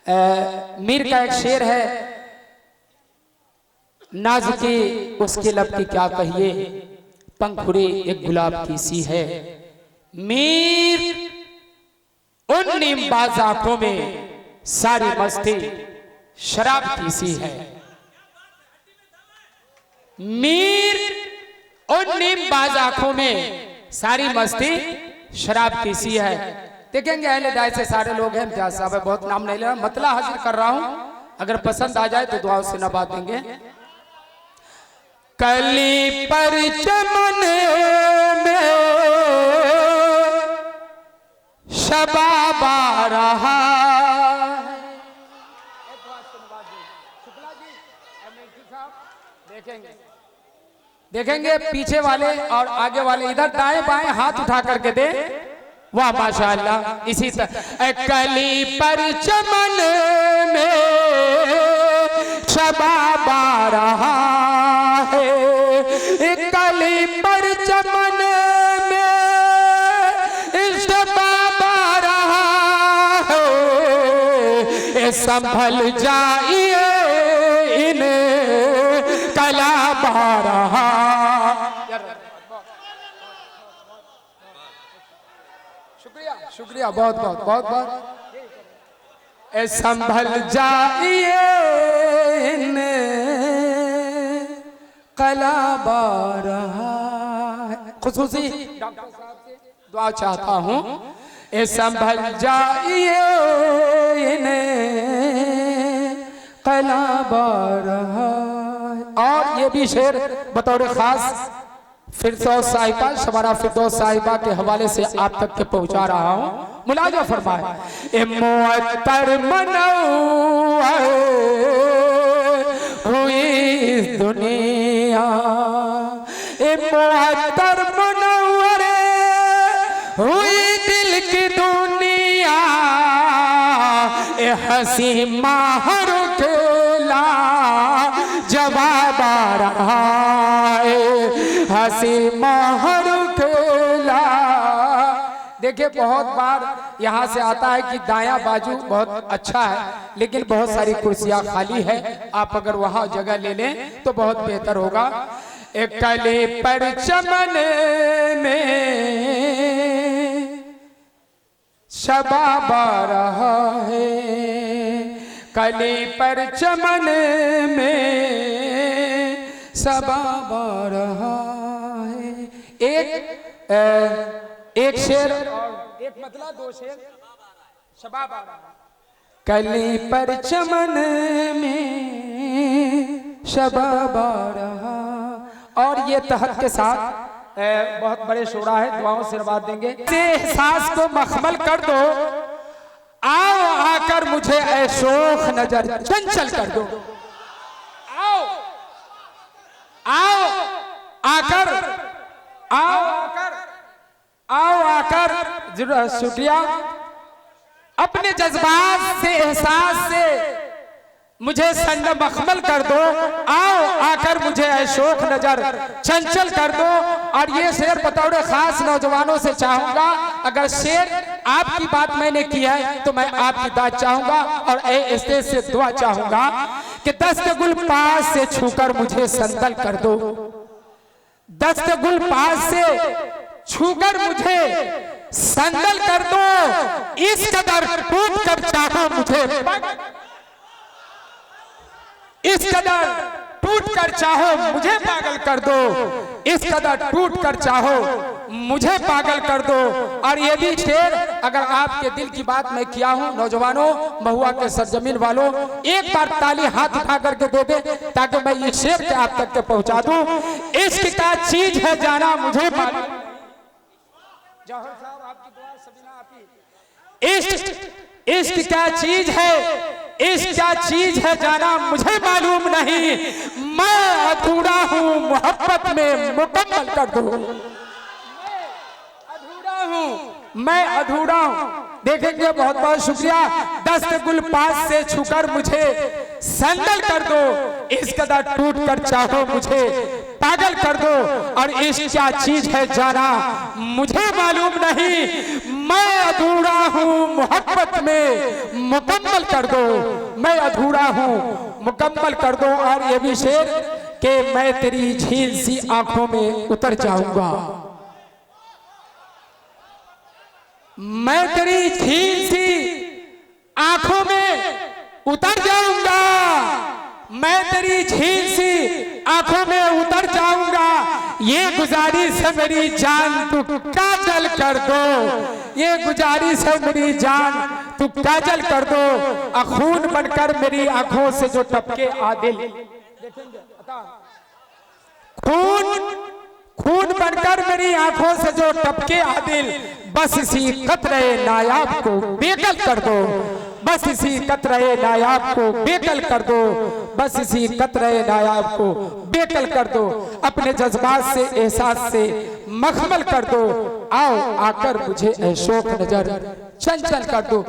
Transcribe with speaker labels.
Speaker 1: मीर का एक शेर है, नाज की उसके लब की क्या कहिए, पंखुड़ी एक गुलाब की सी है। मीर उन नीमबाज आंखों में सारी मस्ती शराब की सी है। मीर उन नीमबाज आंखों में सारी मस्ती शराब की सी है। देखेंगे अहले दाय से सारे लोग हैं, इम्तियाज साहब है, बहुत नाम नहीं ले रहा, मतला हाजिर कर रहा हूं, अगर पसंद आ जाए तो दुआओं से नवाज देंगे। कली पर चमन में शबाब आ रहा है। देखेंगे पीछे वाले और आगे वाले, इधर दाएं बाएं हाथ उठा करके दे, वाह माशाअल्लाह। इसी तरह कली पर चमन में शबाब आ रहा है, कली पर चमन में शबाब आ रहा है। संभल जाइए इन्हें कलाब आ रहा। शुक्रिया बहुत बहुत बहुत बहुत। संभल जाइए कलाब आ रहा है। खुसूसी डॉक्टर साहब से दुआ चाहता हूँ, संभल जाइए कलाब आ रहा है। और ये भी शेर बतौर खास फिरदौस साहिबा, शबाना फिरदौस साहिबा के हवाले से आप तक के पहुंचा रहा हूं, मुलाजा फरमाए। मुअत्तर मनौर हुई इस दुनिया, मुअत्तर मनौर हुई दिल की दुनिया, हंसी माहर खेला जवाब आ रहा है, हंसी माहर खेला। देखिए बहुत बार यहाँ से आता है कि दायां बाजू बहुत अच्छा है, लेकिन बहुत सारी कुर्सियां खाली है, आप अगर वहां जगह ले लें तो बहुत बेहतर होगा। एक कली पर चमन में शबाब आ रहा है, कली पर चमन में शबाब आ रहा है। एक शेर और एक मतलब दो शेर, शबाब आ रहा है। कली पर चमन में शबाब आ रहा। और ये तहत के साथ बहुत बड़े शोरा है, दुआओं से नवाज देंगे। एहसास को मखमल कर दो, आओ आकर मुझे ऐ शोख नजर चंचल कर दो। आओ आओ आकर, आओ आकर, आओ आकर, शुक्रिया। अपने जज्बात से, एहसास से मुझे संग मखमल कर दो, आओ आकर मुझे ऐ शोख नजर चंचल कर दो। और ये शेर बतौर खास नौजवानों से चाहूंगा, अगर शेर आपकी बात मैंने की है तो मैं आपकी बात चाहूंगा और ए स्टेज से दुआ चाहूंगा कि दस्त गुल पास से छूकर मुझे संदल कर दो, दस्त गुल पास से छूकर मुझे संदल कर दो। इस कदर टूट कर चाहो मुझे, इस कदर टूट कर चाहो मुझे पागल कर दो, इस कदर टूट कर चाहो मुझे पागल कर दो। और ये भी शेर अगर आपके दिल की बात मैं किया हूं, नौजवानों, महुआ के सरजमीन वालों, एक बार ताली हाथ उठा करके दे दे ताकि मैं ये शेर के आप तक के पहुंचा दूं। इश्क क्या चीज है जाना मुझे मालूम, जौहर साहब आपकी दुआ सबीना आपी। इश्क क्या चीज है, इश्क क्या चीज है जाना मुझे मालूम नहीं, मैं अधूरा हूँ मोहब्बत में मुकम्मल कर दो, अधूरा हूँ मैं अधूरा हूँ। देखेंगे बहुत बहुत शुक्रिया। दस्त गुल पास से छूकर मुझे संदल कर दो, इस कदर टूट कर चाहो मुझे पागल कर दो। और इश्क क्या चीज है जाना मुझे मालूम नहीं, मैं अधूरा हूँ मोहब्बत में, मुकम्मल कर दो। मैं अधूरा हूँ मुकम्मल कर दो। और ये भी शेर कि मैं तेरी झील सी आंखों में उतर जाऊंगा, मैं तेरी झील सी आंखों में उतर जाऊंगा, मैं तेरी झील सी आंखों में उतर जाऊंगा। ये गुजारिश है मेरी जान तू काजल कर दो, ये गुजारिश है मेरी जान तू काजल कर दो। खून बनकर मेरी आंखों से जो टपके आदिल, खून बनकर मेरी आंखों से जो टपके आदिल, बस इसी कतरे नायाब को बेकल कर दो, बस इसी कतरे नायाब को बेकल कर दो, बस इसी कतरे नायाब को बेकल कर दो। अपने जज्बात से एहसास से मखमल कर दो, आओ आकर मुझे ए शौक नजर चंचल कर दो।